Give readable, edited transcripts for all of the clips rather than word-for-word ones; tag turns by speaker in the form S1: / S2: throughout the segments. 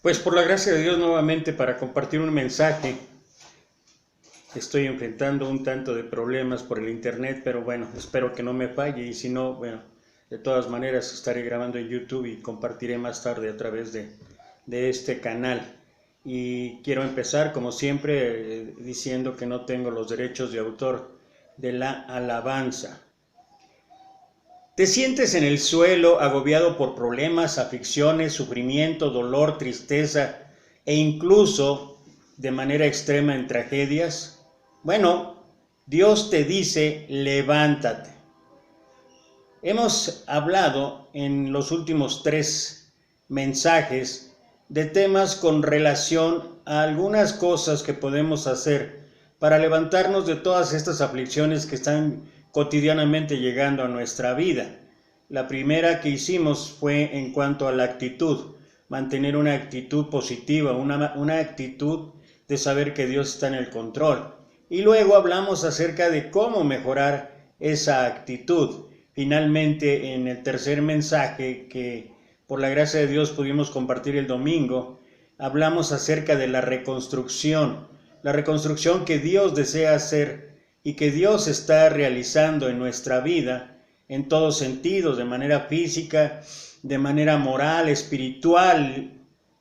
S1: Pues por la gracia de Dios nuevamente para compartir un mensaje. Estoy enfrentando un tanto de problemas por el internet, pero bueno, espero que no me falle y si no, bueno, de todas maneras estaré grabando en YouTube y compartiré más tarde a través de este canal. Y quiero empezar como siempre diciendo que no tengo los derechos de autor de la alabanza. ¿Te sientes en el suelo agobiado por problemas, aflicciones, sufrimiento, dolor, tristeza e incluso de manera extrema en tragedias? Bueno, Dios te dice, levántate. Hemos hablado en los últimos 3 mensajes de temas con relación a algunas cosas que podemos hacer para levantarnos de todas estas aflicciones que están cotidianamente llegando a nuestra vida. La primera que hicimos fue en cuanto a la actitud, mantener una actitud positiva, una actitud de saber que Dios está en el control. Y luego hablamos acerca de cómo mejorar esa actitud. Finalmente, en el tercer mensaje que por la gracia de Dios pudimos compartir el domingo, hablamos acerca de la reconstrucción que Dios desea hacer y que Dios está realizando en nuestra vida en todos sentidos, de manera física, de manera moral, espiritual,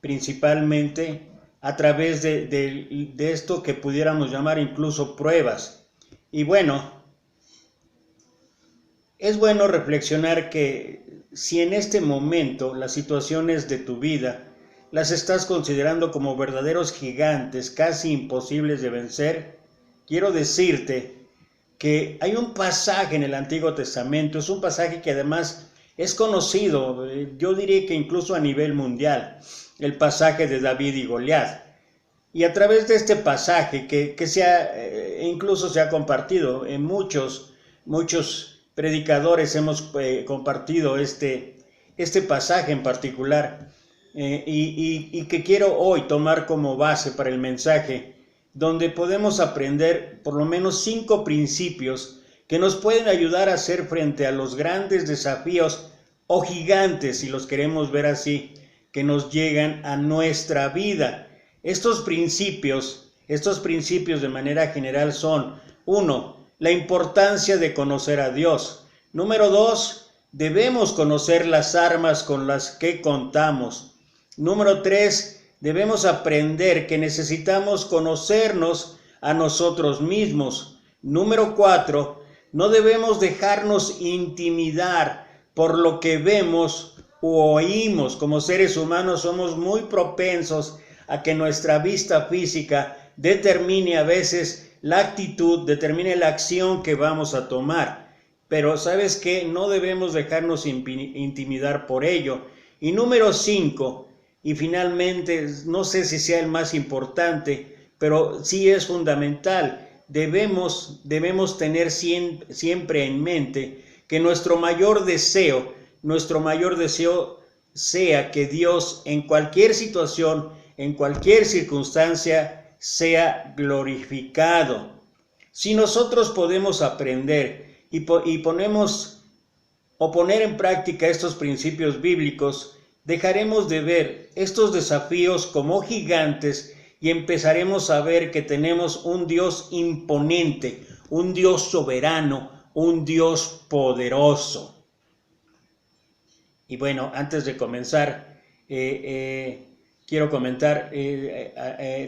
S1: principalmente a través de esto que pudiéramos llamar incluso pruebas. Y bueno, es bueno reflexionar que si en este momento las situaciones de tu vida las estás considerando como verdaderos gigantes, casi imposibles de vencer, quiero decirte que hay un pasaje en el Antiguo Testamento, es un pasaje que además es conocido, yo diría que incluso a nivel mundial, el pasaje de David y Goliat. Y a través de este pasaje que incluso se ha compartido en muchos predicadores hemos compartido este pasaje en particular y que quiero hoy tomar como base para el mensaje, donde podemos aprender por lo menos 5 principios que nos pueden ayudar a hacer frente a los grandes desafíos o gigantes, si los queremos ver así, que nos llegan a nuestra vida. Estos principios de manera general son: 1. La importancia de conocer a Dios. Número 2. Debemos conocer las armas con las que contamos. Número 3. Debemos aprender que necesitamos conocernos a nosotros mismos. Número 4. No debemos dejarnos intimidar por lo que vemos u oímos. Como seres humanos somos muy propensos a que nuestra vista física determine a veces la actitud, determine la acción que vamos a tomar. Pero ¿sabes qué? No debemos dejarnos intimidar por ello. Y número 5, y finalmente, no sé si sea el más importante, pero sí es fundamental, debemos tener siempre en mente que nuestro mayor deseo sea que Dios en cualquier situación, en cualquier circunstancia, sea glorificado. Si nosotros podemos aprender y ponemos o poner en práctica estos principios bíblicos, dejaremos de ver estos desafíos como gigantes y empezaremos a ver que tenemos un Dios imponente, un Dios soberano, un Dios poderoso. Y bueno, antes de comenzar, quiero comentar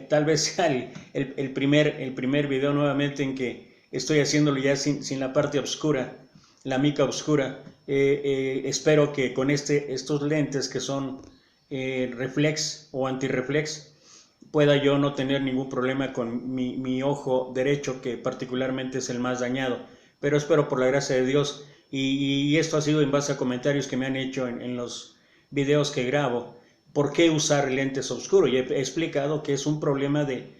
S1: tal vez sea el primer video nuevamente en que estoy haciéndolo ya sin la parte oscura, la mica oscura. Espero que con estos lentes que son reflex o antirreflex pueda yo no tener ningún problema con mi ojo derecho, que particularmente es el más dañado, pero espero por la gracia de Dios, y esto ha sido en base a comentarios que me han hecho en los videos que grabo, por qué usar lentes oscuros, y he explicado que es un problema de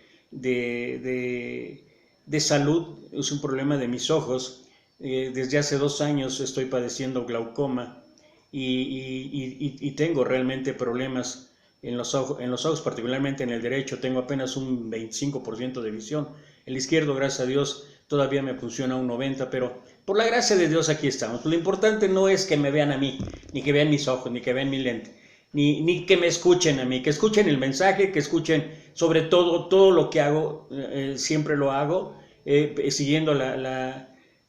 S1: salud, es un problema de mis ojos. Desde hace 2 años estoy padeciendo glaucoma y tengo realmente problemas en los ojos, particularmente en el derecho. Tengo apenas un 25% de visión. El izquierdo, gracias a Dios, todavía me funciona un 90%, pero por la gracia de Dios aquí estamos. Lo importante no es que me vean a mí, ni que vean mis ojos, ni que vean mi lente, ni que me escuchen a mí, que escuchen el mensaje, que escuchen sobre todo lo que hago. Siempre lo hago siguiendo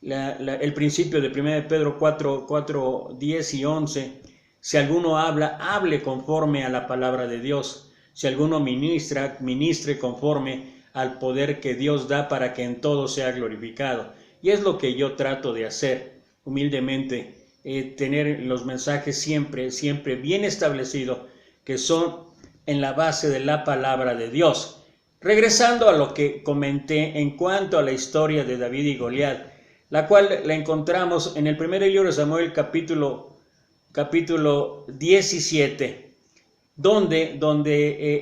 S1: el principio de 1 Pedro 4, 10 y 11, si alguno habla, hable conforme a la palabra de Dios. Si alguno ministre conforme al poder que Dios da para que en todo sea glorificado. Y es lo que yo trato de hacer humildemente, tener los mensajes siempre bien establecidos, que son en la base de la palabra de Dios. Regresando a lo que comenté en cuanto a la historia de David y Goliat, la cual la encontramos en el primer libro de Samuel, capítulo 17, donde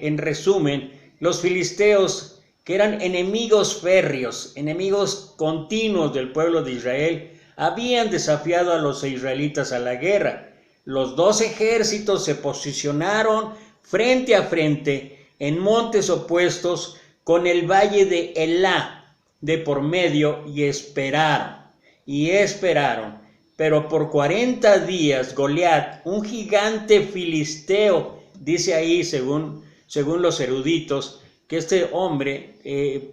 S1: en resumen, los filisteos, que eran enemigos férreos, enemigos continuos del pueblo de Israel, habían desafiado a los israelitas a la guerra. Los 2 ejércitos se posicionaron frente a frente en montes opuestos, con el valle de Elá de por medio, y esperaron, pero por 40 días Goliat, un gigante filisteo, dice ahí según los eruditos, que este hombre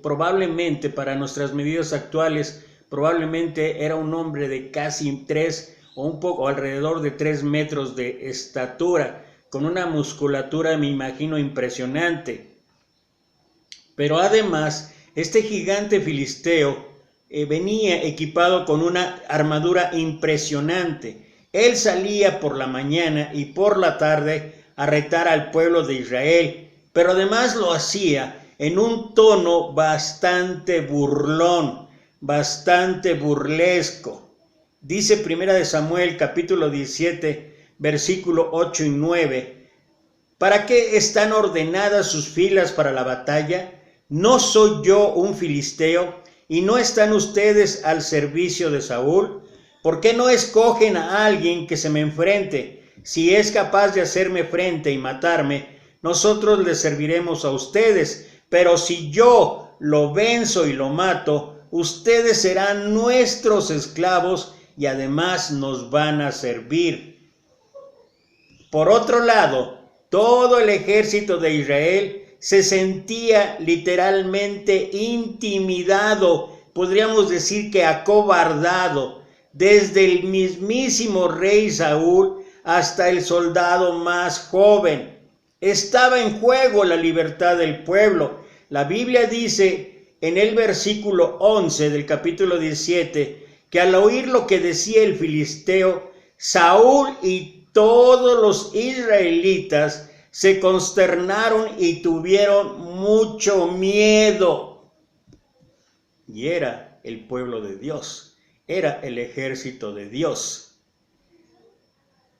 S1: probablemente para nuestras medidas actuales, probablemente era un hombre de casi 3 o un poco alrededor de 3 metros de estatura, con una musculatura, me imagino, impresionante. Pero además, este gigante filisteo venía equipado con una armadura impresionante. Él salía por la mañana y por la tarde a retar al pueblo de Israel, pero además lo hacía en un tono bastante burlón, bastante burlesco. Dice 1 Samuel capítulo 17, versículo 8 y 9, ¿para qué están ordenadas sus filas para la batalla? ¿No soy yo un filisteo y no están ustedes al servicio de Saúl? ¿Por qué no escogen a alguien que se me enfrente? Si es capaz de hacerme frente y matarme, nosotros les serviremos a ustedes, pero si yo lo venzo y lo mato, ustedes serán nuestros esclavos y además nos van a servir. Por otro lado, todo el ejército de Israel se sentía literalmente intimidado, podríamos decir que acobardado, desde el mismísimo rey Saúl hasta el soldado más joven. Estaba en juego la libertad del pueblo. La Biblia dice en el versículo 11 del capítulo 17 que al oír lo que decía el filisteo, Saúl y todos los israelitas se consternaron y tuvieron mucho miedo. Y era el pueblo de Dios, era el ejército de Dios.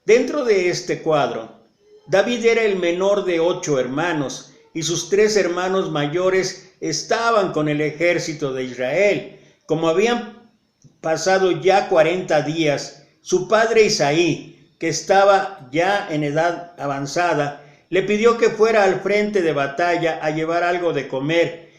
S1: Dentro de este cuadro, David era el menor de 8 hermanos y sus 3 hermanos mayores estaban con el ejército de Israel. Como habían pasado ya 40 días, su padre Isaí, que estaba ya en edad avanzada, le pidió que fuera al frente de batalla a llevar algo de comer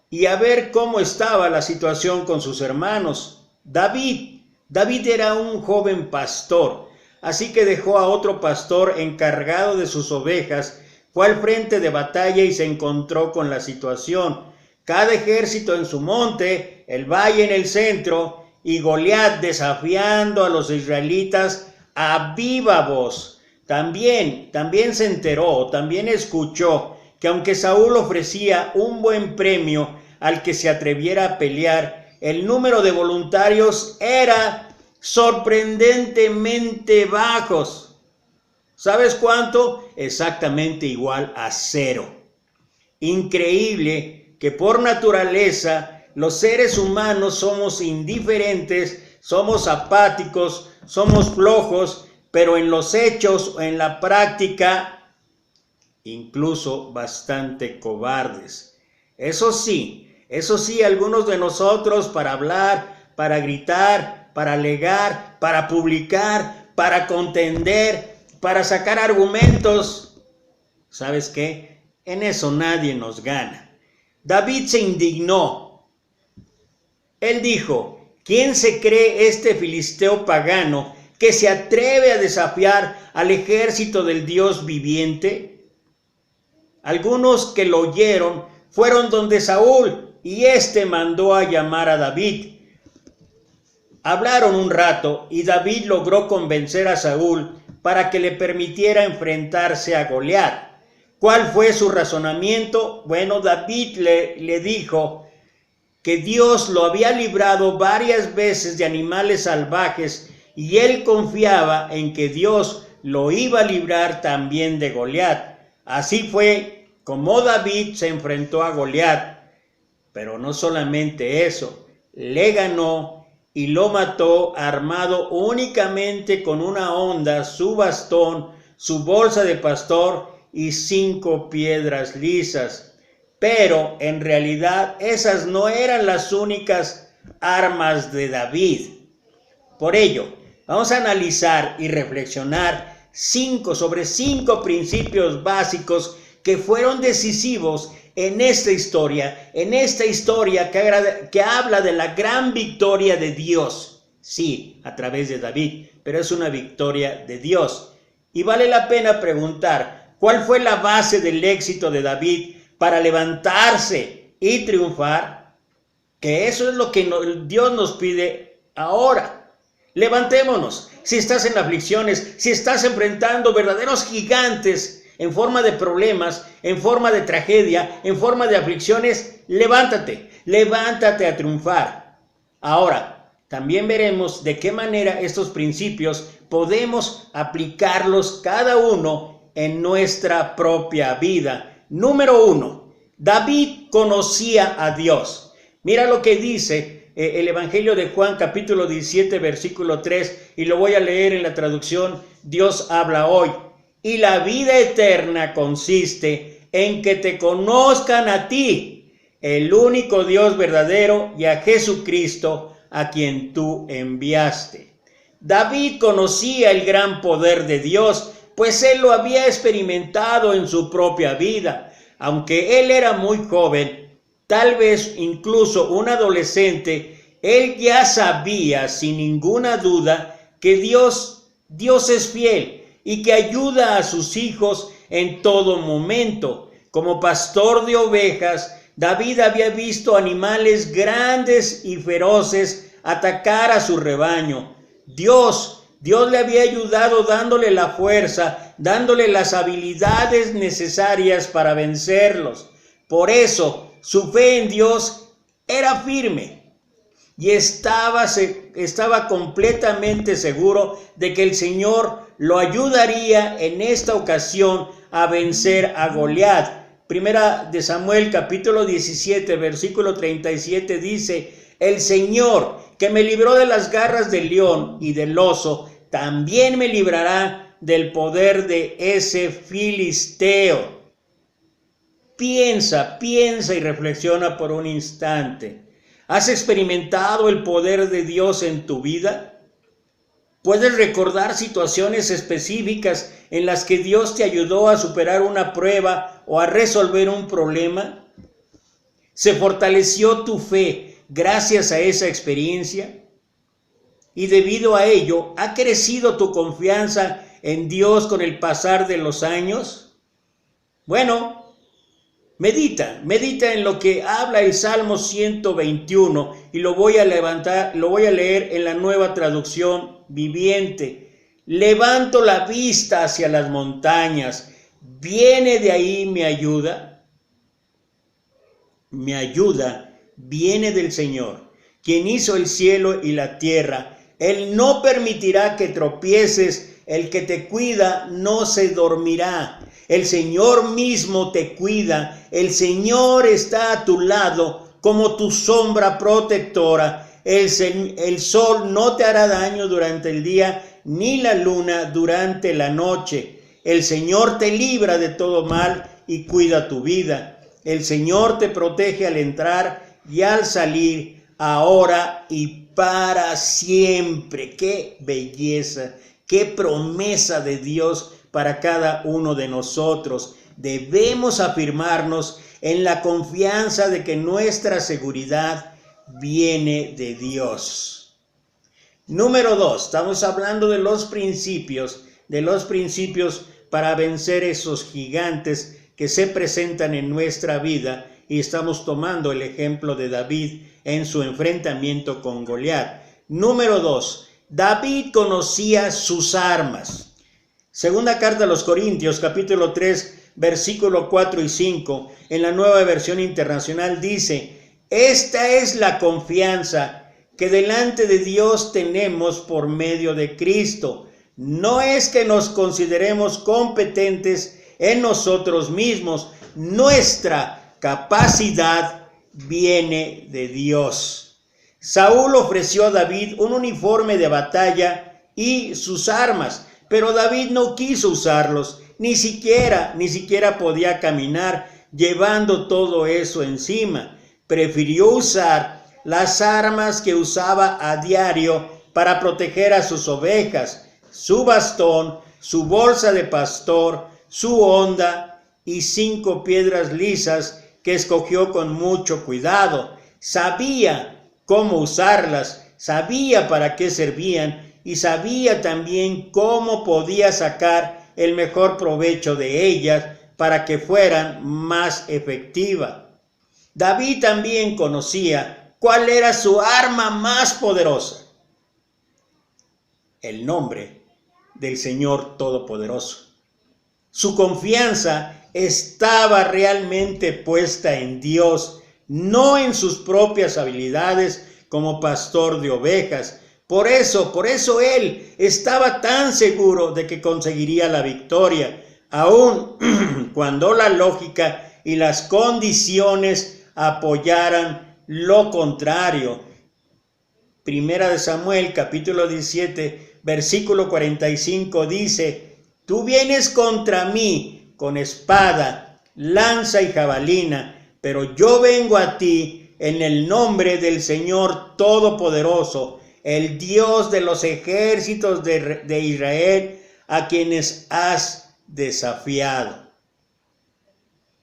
S1: y a ver cómo estaba la situación con sus hermanos. David David era un joven pastor, así que dejó a otro pastor encargado de sus ovejas, fue al frente de batalla y se encontró con la situación. Cada ejército en su monte, el valle en el centro, y Goliat desafiando a los israelitas a viva voz. También se enteró, también escuchó que aunque Saúl ofrecía un buen premio al que se atreviera a pelear, el número de voluntarios era sorprendentemente bajos. ¿Sabes cuánto? Exactamente igual a 0. Increíble que por naturaleza los seres humanos somos indiferentes, somos apáticos, somos flojos, pero en los hechos o en la práctica, incluso bastante cobardes. Eso sí, algunos de nosotros para hablar, para gritar, para alegar, para publicar, para contender, para sacar argumentos, ¿sabes qué? En eso nadie nos gana. David se indignó. Él dijo: ¿quién se cree este filisteo pagano que se atreve a desafiar al ejército del Dios viviente? Algunos que lo oyeron fueron donde Saúl y éste mandó a llamar a David. Hablaron un rato y David logró convencer a Saúl para que le permitiera enfrentarse a Goliat. ¿Cuál fue su razonamiento? Bueno, David le dijo que Dios lo había librado varias veces de animales salvajes y él confiaba en que Dios lo iba a librar también de Goliat. Así fue como David se enfrentó a Goliat. Pero no solamente eso, le ganó y lo mató armado únicamente con una honda, su bastón, su bolsa de pastor y 5 piedras lisas. Pero en realidad esas no eran las únicas armas de David. Por ello, vamos a analizar y reflexionar sobre 5 principios básicos que fueron decisivos en esta historia que habla de la gran victoria de Dios. Sí, a través de David, pero es una victoria de Dios. Y vale la pena preguntar, ¿cuál fue la base del éxito de David para levantarse y triunfar? Que eso es lo que Dios nos pide ahora. Levantémonos. Si estás en aflicciones, si estás enfrentando verdaderos gigantes en forma de problemas, en forma de tragedia, en forma de aflicciones, levántate a triunfar. Ahora, también veremos de qué manera estos principios podemos aplicarlos cada uno en nuestra propia vida. Número 1, David conocía a Dios. Mira lo que dice el Evangelio de Juan, capítulo 17, versículo 3, y lo voy a leer en la traducción Dios habla hoy. Y la vida eterna consiste en que te conozcan a ti, el único Dios verdadero, y a Jesucristo, a quien tú enviaste. David conocía el gran poder de Dios, pues él lo había experimentado en su propia vida. Aunque él era muy joven, tal vez incluso un adolescente, él ya sabía sin ninguna duda que Dios es fiel y que ayuda a sus hijos en todo momento. Como pastor de ovejas, David había visto animales grandes y feroces atacar a su rebaño. Dios le había ayudado dándole la fuerza, dándole las habilidades necesarias para vencerlos. Por eso, su fe en Dios era firme. Y estaba completamente seguro de que el Señor lo ayudaría en esta ocasión a vencer a Goliat. Primera de Samuel, capítulo 17, versículo 37 dice: el Señor que me libró de las garras del león y del oso, también me librará del poder de ese filisteo. Piensa y reflexiona por un instante. ¿Has experimentado el poder de Dios en tu vida? ¿Puedes recordar situaciones específicas en las que Dios te ayudó a superar una prueba o a resolver un problema? ¿Se fortaleció tu fe gracias a esa experiencia? Y debido a ello, ¿ha crecido tu confianza en Dios con el pasar de los años? Bueno, medita en lo que habla el Salmo 121 y lo voy a leer en la Nueva Traducción Viviente. Levanto la vista hacia las montañas. ¿Viene de ahí mi ayuda? Mi ayuda viene del Señor, quien hizo el cielo y la tierra. Él no permitirá que tropieces, el que te cuida no se dormirá. El Señor mismo te cuida, el Señor está a tu lado como tu sombra protectora. El sol no te hará daño durante el día, ni la luna durante la noche. El Señor te libra de todo mal y cuida tu vida. El Señor te protege al entrar y al salir, ahora y para siempre. ¡Qué belleza! ¡Qué promesa de Dios para cada uno de nosotros! Debemos afirmarnos en la confianza de que nuestra seguridad viene de Dios. Número 2, estamos hablando de los principios para vencer esos gigantes que se presentan en nuestra vida, y estamos tomando el ejemplo de David en su enfrentamiento con Goliat. Número 2, David conocía sus armas. Segunda carta a los Corintios, capítulo 3, versículo 4 y 5, en la Nueva Versión Internacional dice: esta es la confianza que delante de Dios tenemos por medio de Cristo. No es que nos consideremos competentes en nosotros mismos. Nuestra capacidad viene de Dios. Saúl ofreció a David un uniforme de batalla y sus armas, pero David no quiso usarlos, ni siquiera podía caminar llevando todo eso encima. Prefirió usar las armas que usaba a diario para proteger a sus ovejas: su bastón, su bolsa de pastor, su honda y 5 piedras lisas que escogió con mucho cuidado. Sabía cómo usarlas, sabía para qué servían y sabía también cómo podía sacar el mejor provecho de ellas para que fueran más efectivas. David también conocía cuál era su arma más poderosa: el nombre del Señor Todopoderoso. Su confianza estaba realmente puesta en Dios, no en sus propias habilidades como pastor de ovejas. Por eso él estaba tan seguro de que conseguiría la victoria, aun cuando la lógica y las condiciones apoyaran lo contrario. Primera de Samuel, capítulo 17, versículo 45 dice: tú vienes contra mí con espada, lanza y jabalina, pero yo vengo a ti en el nombre del Señor Todopoderoso, el Dios de los ejércitos de Israel, a quienes has desafiado.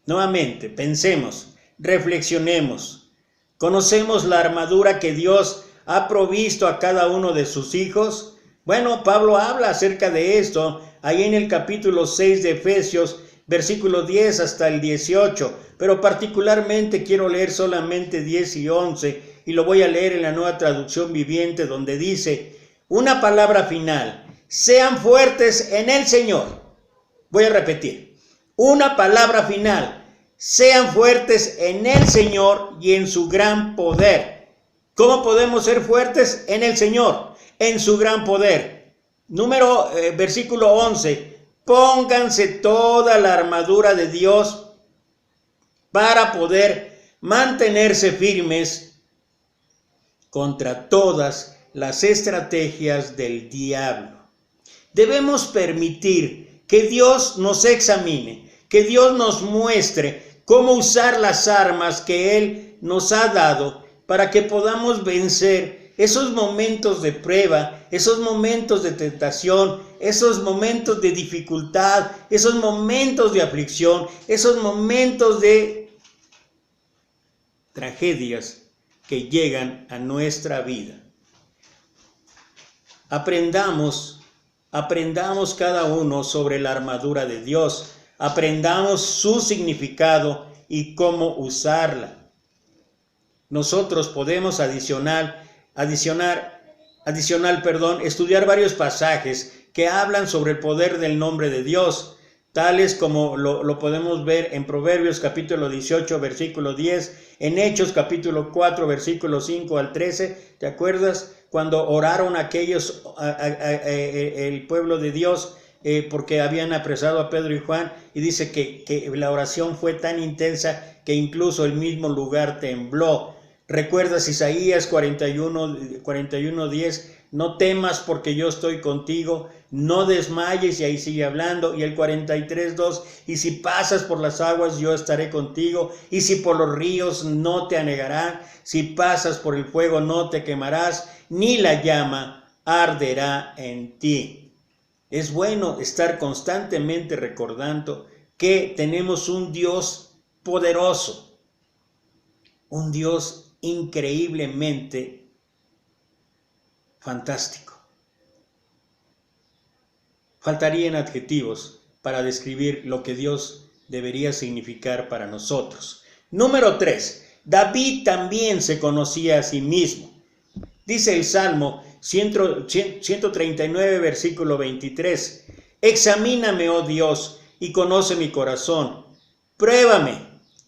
S1: Nuevamente, pensemos, reflexionemos. ¿Conocemos la armadura que Dios ha provisto a cada uno de sus hijos? Bueno, Pablo habla acerca de esto ahí en el capítulo 6 de Efesios, versículo 10 hasta el 18, pero particularmente quiero leer solamente 10 y 11, y lo voy a leer en la Nueva Traducción Viviente, donde dice: una palabra final: sean fuertes en el Señor. Voy a repetir, una palabra final: sean fuertes en el Señor y en su gran poder. ¿Cómo podemos ser fuertes en el Señor? En su gran poder. Versículo 11: pónganse toda la armadura de Dios para poder mantenerse firmes contra todas las estrategias del diablo. Debemos permitir que Dios nos examine, que Dios nos muestre cómo usar las armas que Él nos ha dado para que podamos vencer esos momentos de prueba, esos momentos de tentación, esos momentos de dificultad, esos momentos de aflicción, esos momentos de tragedias que llegan a nuestra vida. aprendamos cada uno sobre la armadura de Dios, aprendamos su significado y cómo usarla. Nosotros podemos estudiar varios pasajes que hablan sobre el poder del nombre de Dios, tales como lo podemos ver en Proverbios capítulo 18, versículo 10, en Hechos capítulo 4, versículo 5 al 13. ¿Te acuerdas cuando oraron aquellos, el pueblo de Dios, porque habían apresado a Pedro y Juan? Y dice que la oración fue tan intensa que incluso el mismo lugar tembló. ¿Recuerdas Isaías 41:10? No temas porque yo estoy contigo, no desmayes, y ahí sigue hablando. Y el 43:2, y si pasas por las aguas yo estaré contigo, y si por los ríos no te anegarán, si pasas por el fuego no te quemarás, ni la llama arderá en ti. Es bueno estar constantemente recordando que tenemos un Dios poderoso, un Dios increíblemente fantástico. Faltarían adjetivos para describir lo que Dios debería significar para nosotros. Número 3. David también se conocía a sí mismo. Dice el Salmo 139, versículo 23. Examíname, oh Dios, y conoce mi corazón. Pruébame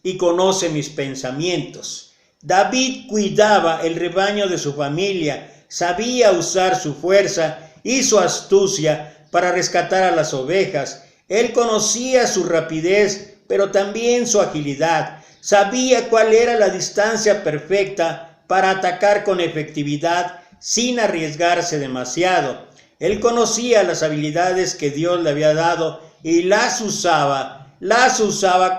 S1: y conoce mis pensamientos. David cuidaba el rebaño de su familia, sabía usar su fuerza y su astucia para rescatar a las ovejas. Él conocía su rapidez, pero también su agilidad. Sabía cuál era la distancia perfecta para atacar con efectividad sin arriesgarse demasiado. Él conocía las habilidades que Dios le había dado y las usaba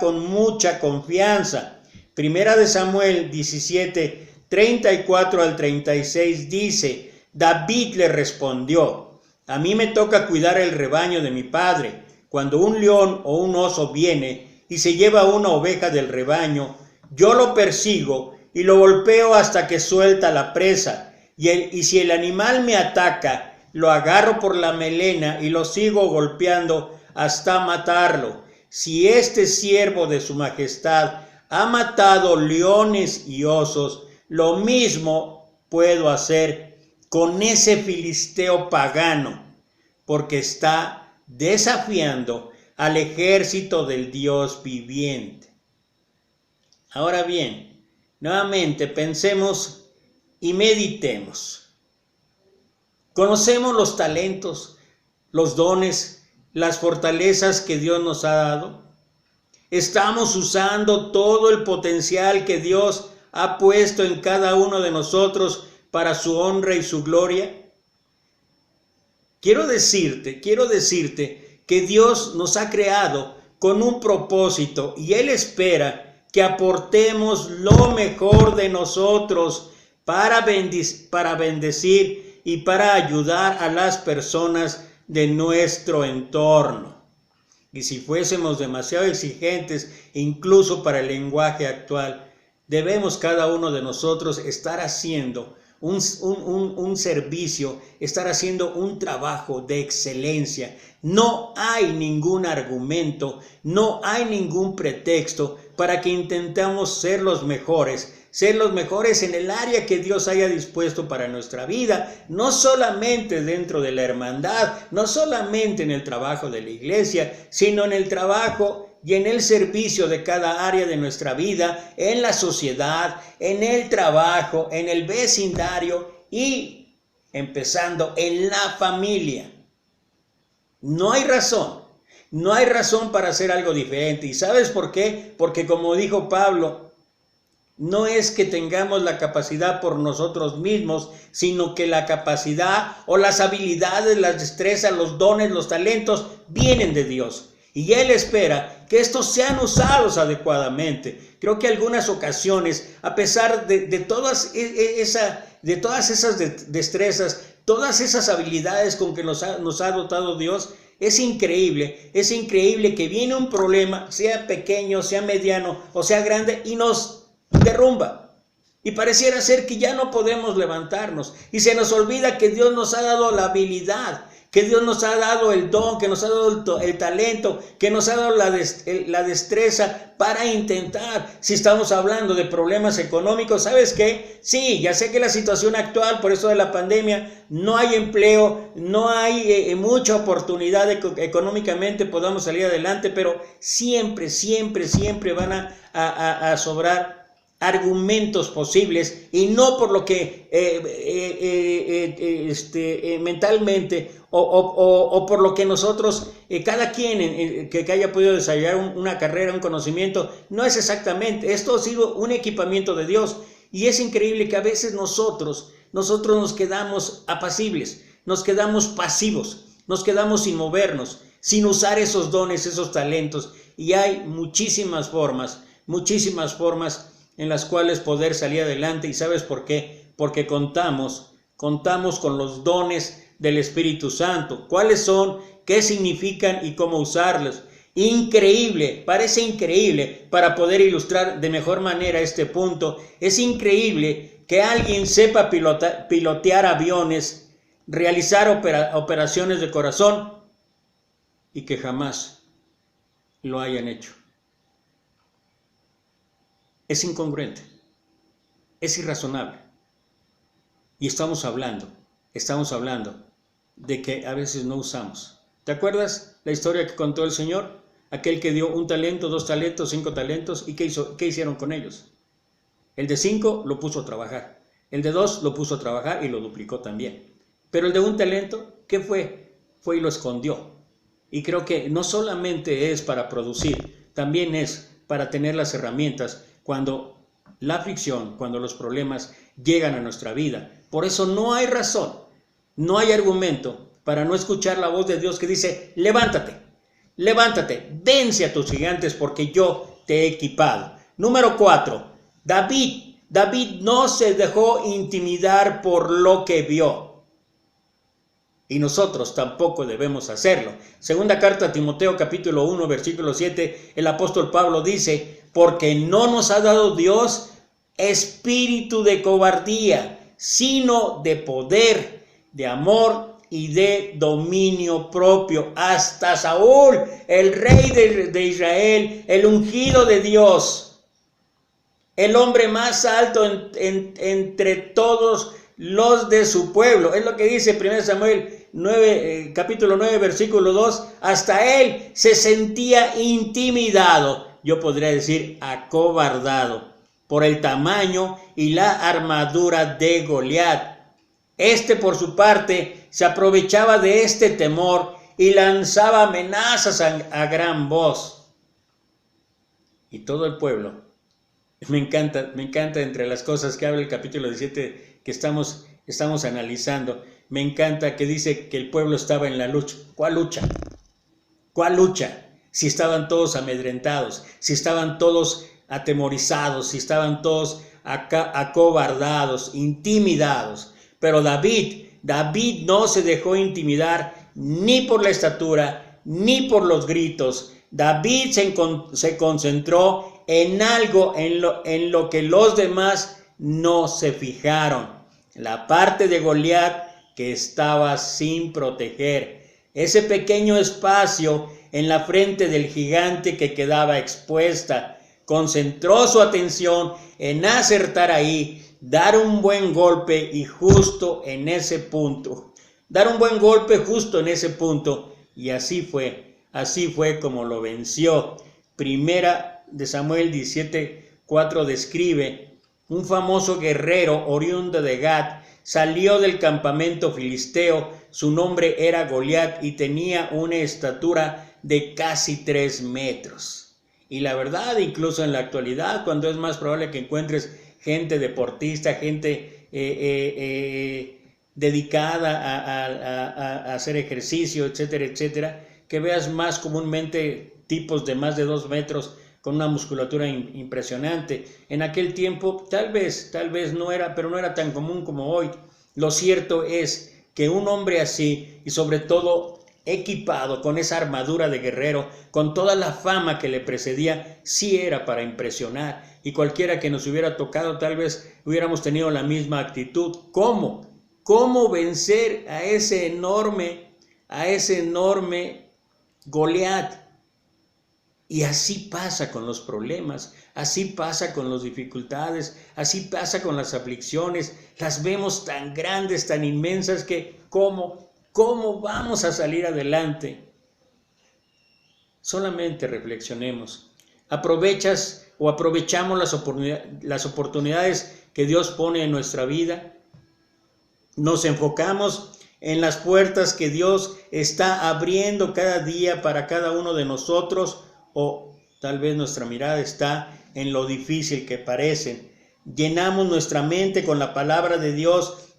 S1: con mucha confianza. Primera de Samuel 17, 34 al 36 dice: David le respondió: a mí me toca cuidar el rebaño de mi padre. Cuando un león o un oso viene y se lleva una oveja del rebaño, yo lo persigo y lo golpeo hasta que suelta la presa. Y si el animal me ataca, lo agarro por la melena y lo sigo golpeando hasta matarlo. Si este siervo de su majestad ha matado leones y osos, lo mismo puedo hacer con ese filisteo pagano, porque está desafiando al ejército del Dios viviente. Ahora bien, nuevamente pensemos y meditemos. ¿Conocemos los talentos, los dones, las fortalezas que Dios nos ha dado? ¿Estamos usando todo el potencial que Dios ha puesto en cada uno de nosotros para su honra y su gloria? Quiero decirte que Dios nos ha creado con un propósito y Él espera que aportemos lo mejor de nosotros para bendecir y para ayudar a las personas de nuestro entorno. Y si fuésemos demasiado exigentes, incluso para el lenguaje actual, debemos cada uno de nosotros estar haciendo un servicio, estar haciendo un trabajo de excelencia. No hay ningún argumento, no hay ningún pretexto para que intentemos ser los mejores en el área que Dios haya dispuesto para nuestra vida, no solamente dentro de la hermandad, no solamente en el trabajo de la iglesia, sino en el trabajo y en el servicio de cada área de nuestra vida, en la sociedad, en el trabajo, en el vecindario y empezando en la familia. No hay razón para hacer algo diferente. ¿Y sabes por qué? Porque como dijo Pablo, no es que tengamos la capacidad por nosotros mismos, sino que la capacidad o las habilidades, las destrezas, los dones, los talentos vienen de Dios. Y Él espera que estos sean usados adecuadamente. Creo que algunas ocasiones, a pesar de todas esas destrezas, todas esas habilidades con que nos ha dotado Dios, es increíble que viene un problema, sea pequeño, sea mediano o sea grande, y nos derrumba. Y pareciera ser que ya no podemos levantarnos. Y se nos olvida que Dios nos ha dado la habilidad, que Dios nos ha dado el don, que nos ha dado el talento, que nos ha dado la destreza para intentar. Si estamos hablando de problemas económicos, ¿sabes qué? Sí, ya sé que la situación actual, por eso de la pandemia, no hay empleo, no hay mucha oportunidad de que económicamente podamos salir adelante, pero siempre van a sobrar argumentos posibles, y no por lo que mentalmente o por lo que nosotros, cada quien que haya podido desarrollar una carrera, un conocimiento, no es exactamente, esto ha sido un equipamiento de Dios. Y es increíble que a veces nosotros nos quedamos apacibles, nos quedamos pasivos, nos quedamos sin movernos, sin usar esos dones, esos talentos. Y hay muchísimas formas en las cuales poder salir adelante. ¿Y sabes por qué? Porque contamos con los dones del Espíritu Santo. ¿Cuáles son? ¿Qué significan y cómo usarlos? Increíble, parece increíble, para poder ilustrar de mejor manera este punto. Es increíble que alguien sepa pilotear aviones, realizar operaciones de corazón, y que jamás lo hayan hecho. Es incongruente, es irrazonable. Y estamos hablando de que a veces no usamos. ¿Te acuerdas la historia que contó el Señor? Aquel que dio 1 talento, 2 talentos, 5 talentos, ¿y qué hicieron con ellos? El de 5 lo puso a trabajar, el de 2 lo puso a trabajar y lo duplicó también. Pero el de 1 talento, ¿qué fue? Fue y lo escondió. Y creo que no solamente es para producir, también es para tener las herramientas cuando la aflicción, cuando los problemas llegan a nuestra vida. Por eso no hay razón, no hay argumento para no escuchar la voz de Dios que dice: levántate, vence a tus gigantes porque yo te he equipado. Número 4, David no se dejó intimidar por lo que vio. Y nosotros tampoco debemos hacerlo. Segunda carta a Timoteo capítulo 1 versículo 7, el apóstol Pablo dice: porque no nos ha dado Dios espíritu de cobardía, sino de poder, de amor y de dominio propio. Hasta Saúl, el rey de Israel, el ungido de Dios, el hombre más alto entre todos los de su pueblo. Es lo que dice 1 Samuel 9, capítulo 9, versículo 2. Hasta él se sentía intimidado, yo podría decir acobardado, por el tamaño y la armadura de Goliat. Por su parte, se aprovechaba de este temor y lanzaba amenazas a gran voz. Y todo el pueblo, me encanta entre las cosas que habla el capítulo 17 que estamos analizando, me encanta que dice que el pueblo estaba en la lucha. ¿Cuál lucha? ¿Cuál lucha? Si estaban todos amedrentados, si estaban todos atemorizados, si estaban todos acobardados, intimidados. Pero David no se dejó intimidar ni por la estatura, ni por los gritos. David se concentró en algo en lo que los demás no se fijaron. La parte de Goliat que estaba sin proteger. Ese pequeño espacio en la frente del gigante que quedaba expuesta. Concentró su atención en acertar ahí, dar un buen golpe y justo en ese punto. Dar un buen golpe justo en ese punto. Y así fue como lo venció. Primera de Samuel 17:4 describe: un famoso guerrero oriundo de Gat salió del campamento filisteo. Su nombre era Goliat y tenía una estatura de casi 3 metros. Y la verdad, incluso en la actualidad, cuando es más probable que encuentres gente deportista, gente dedicada a hacer ejercicio, etcétera, etcétera, que veas más comúnmente tipos de más de 2 metros con una musculatura impresionante. En aquel tiempo tal vez no era, pero no era tan común como hoy. Lo cierto es que un hombre así, y sobre todo equipado con esa armadura de guerrero, con toda la fama que le precedía, sí era para impresionar. Y cualquiera que nos hubiera tocado, tal vez hubiéramos tenido la misma actitud. ¿Cómo? ¿Cómo vencer a ese enorme Goliat? Y así pasa con los problemas, así pasa con las dificultades, así pasa con las aflicciones. Las vemos tan grandes, tan inmensas que ¿cómo vamos a salir adelante? Solamente reflexionemos. Aprovechamos las oportunidades que Dios pone en nuestra vida. Nos enfocamos en las puertas que Dios está abriendo cada día para cada uno de nosotros, o tal vez nuestra mirada está en lo difícil que parecen. Llenamos nuestra mente con la palabra de Dios,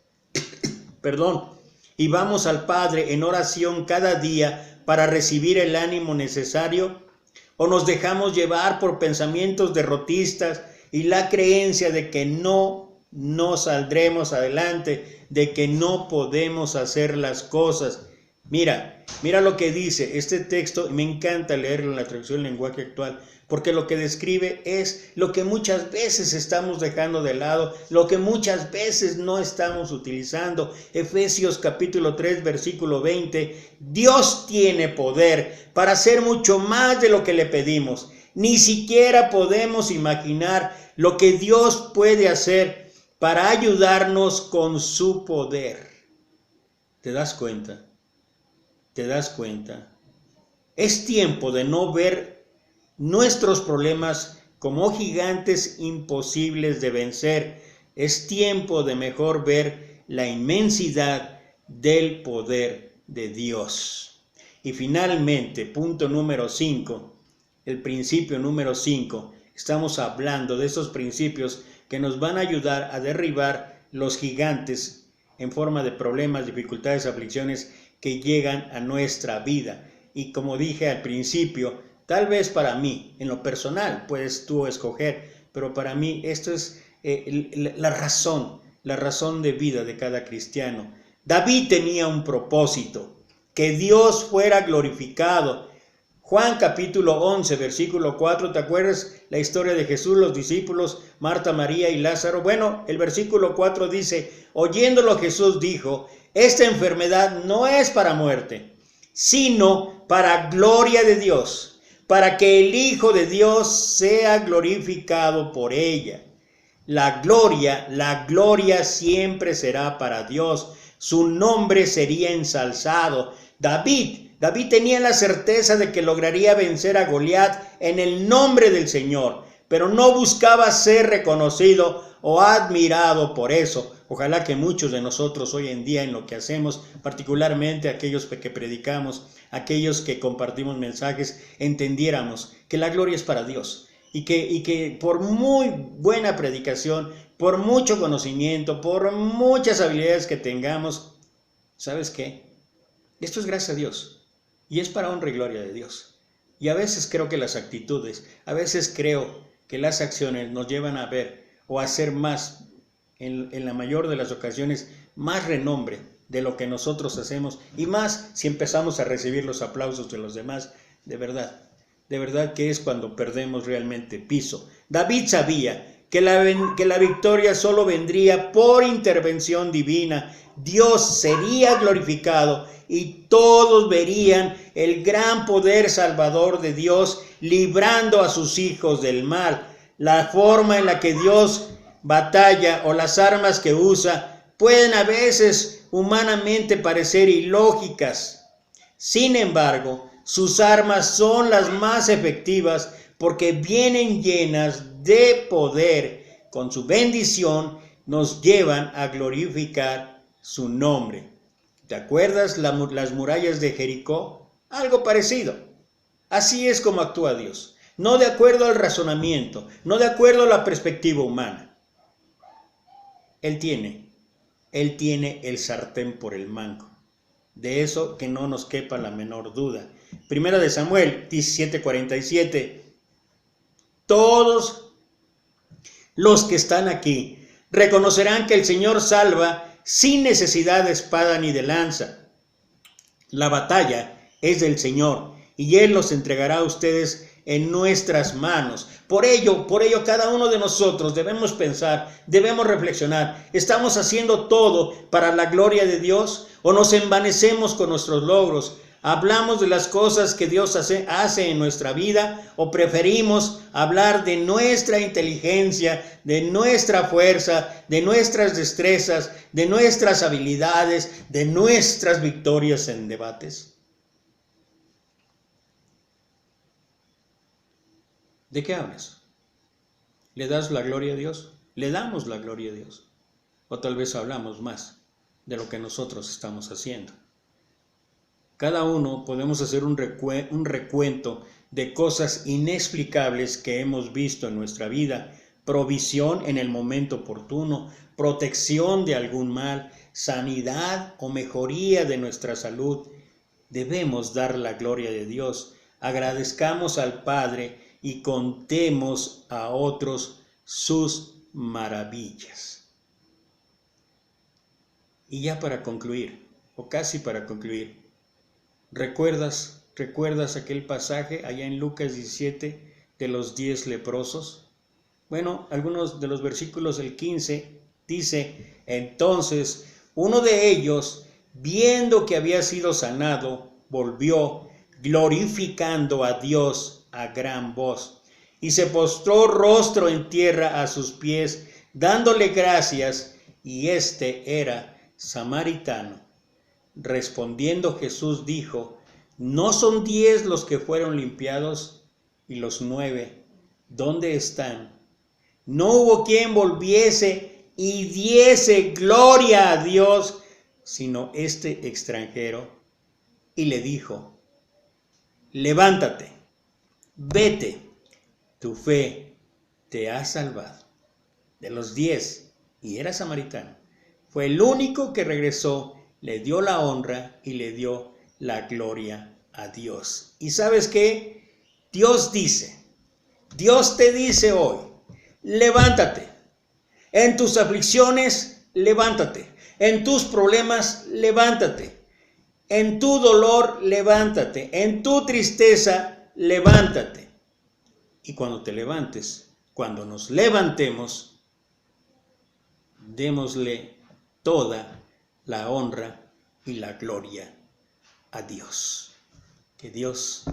S1: y vamos al Padre en oración cada día para recibir el ánimo necesario, o nos dejamos llevar por pensamientos derrotistas y la creencia de que no saldremos adelante, de que no podemos hacer las cosas. Mira lo que dice este texto, y me encanta leerlo en la traducción lenguaje actual, porque lo que describe es lo que muchas veces estamos dejando de lado, lo que muchas veces no estamos utilizando. Efesios capítulo 3, versículo 20, Dios tiene poder para hacer mucho más de lo que le pedimos. Ni siquiera podemos imaginar lo que Dios puede hacer para ayudarnos con su poder. ¿Te das cuenta? ¿Te das cuenta? Es tiempo de no ver nuestros problemas como gigantes imposibles de vencer. Es tiempo de mejor ver la inmensidad del poder de Dios. Y finalmente, punto número 5, el principio número 5. Estamos hablando de esos principios que nos van a ayudar a derribar los gigantes en forma de problemas, dificultades, aflicciones que llegan a nuestra vida. Y como dije al principio, tal vez para mí, en lo personal, puedes tú escoger, pero para mí esto es la razón de vida de cada cristiano. David tenía un propósito, que Dios fuera glorificado. Juan capítulo 11, versículo 4, ¿te acuerdas la historia de Jesús, los discípulos, Marta, María y Lázaro? Bueno, el versículo 4 dice, oyéndolo Jesús dijo, esta enfermedad no es para muerte, sino para gloria de Dios, para que el Hijo de Dios sea glorificado por ella. La gloria siempre será para Dios, su nombre sería ensalzado. David tenía la certeza de que lograría vencer a Goliat en el nombre del Señor, pero no buscaba ser reconocido o admirado por eso. Ojalá que muchos de nosotros hoy en día en lo que hacemos, particularmente aquellos que predicamos, aquellos que compartimos mensajes, entendiéramos que la gloria es para Dios y que por muy buena predicación, por mucho conocimiento, por muchas habilidades que tengamos, ¿sabes qué? Esto es gracias a Dios y es para honra y gloria de Dios. Y a veces creo que las actitudes, a veces creo que las acciones nos llevan a ver o a hacer más, en la mayor de las ocasiones, más renombre de lo que nosotros hacemos, y más si empezamos a recibir los aplausos de los demás. De verdad que es cuando perdemos realmente piso. David sabía que la victoria solo vendría por intervención divina. Dios sería glorificado y todos verían el gran poder salvador de Dios librando a sus hijos del mal. La forma en la que Dios batalla o las armas que usa pueden a veces humanamente parecer ilógicas. Sin embargo, sus armas son las más efectivas porque vienen llenas de poder. Con su bendición nos llevan a glorificar su nombre. ¿Te acuerdas las murallas de Jericó? Algo parecido. Así es como actúa Dios. No de acuerdo al razonamiento, no de acuerdo a la perspectiva humana. Él tiene el sartén por el mango. De eso que no nos quepa la menor duda. Primera de Samuel 17:47. Todos los que están aquí reconocerán que el Señor salva sin necesidad de espada ni de lanza. La batalla es del Señor, y Él los entregará a ustedes en nuestras manos. Por ello, cada uno de nosotros debemos pensar, debemos reflexionar. ¿Estamos haciendo todo para la gloria de Dios o nos envanecemos con nuestros logros? ¿Hablamos de las cosas que Dios hace en nuestra vida o preferimos hablar de nuestra inteligencia, de nuestra fuerza, de nuestras destrezas, de nuestras habilidades, de nuestras victorias en debates? ¿De qué hablas? ¿Le das la gloria a Dios? ¿Le damos la gloria a Dios? O tal vez hablamos más de lo que nosotros estamos haciendo. Cada uno podemos hacer un recuento de cosas inexplicables que hemos visto en nuestra vida: provisión en el momento oportuno, protección de algún mal, sanidad o mejoría de nuestra salud. Debemos dar la gloria de Dios, agradezcamos al Padre y contemos a otros sus maravillas. Y ya para concluir, o casi para concluir, ¿Recuerdas aquel pasaje allá en Lucas 17 de los 10 leprosos? Bueno, algunos de los versículos del 15 dice: entonces uno de ellos, viendo que había sido sanado, volvió glorificando a Dios a gran voz, y se postró rostro en tierra a sus pies, dándole gracias, y este era samaritano. Respondiendo Jesús dijo: ¿no son 10 los que fueron limpiados? ¿Y los 9 dónde están? No hubo quien volviese y diese gloria a Dios, sino este extranjero. Y le dijo: levántate, vete, tu fe te ha salvado. De los 10, y era samaritano, fue el único que regresó, le dio la honra y le dio la gloria a Dios. ¿Y sabes qué? Dios te dice hoy: levántate. En tus aflicciones, levántate. En tus problemas, levántate. En tu dolor, levántate. En tu tristeza, levántate. Y cuando te levantes, cuando nos levantemos, démosle toda la honra y la gloria a Dios. Que Dios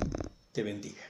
S1: te bendiga.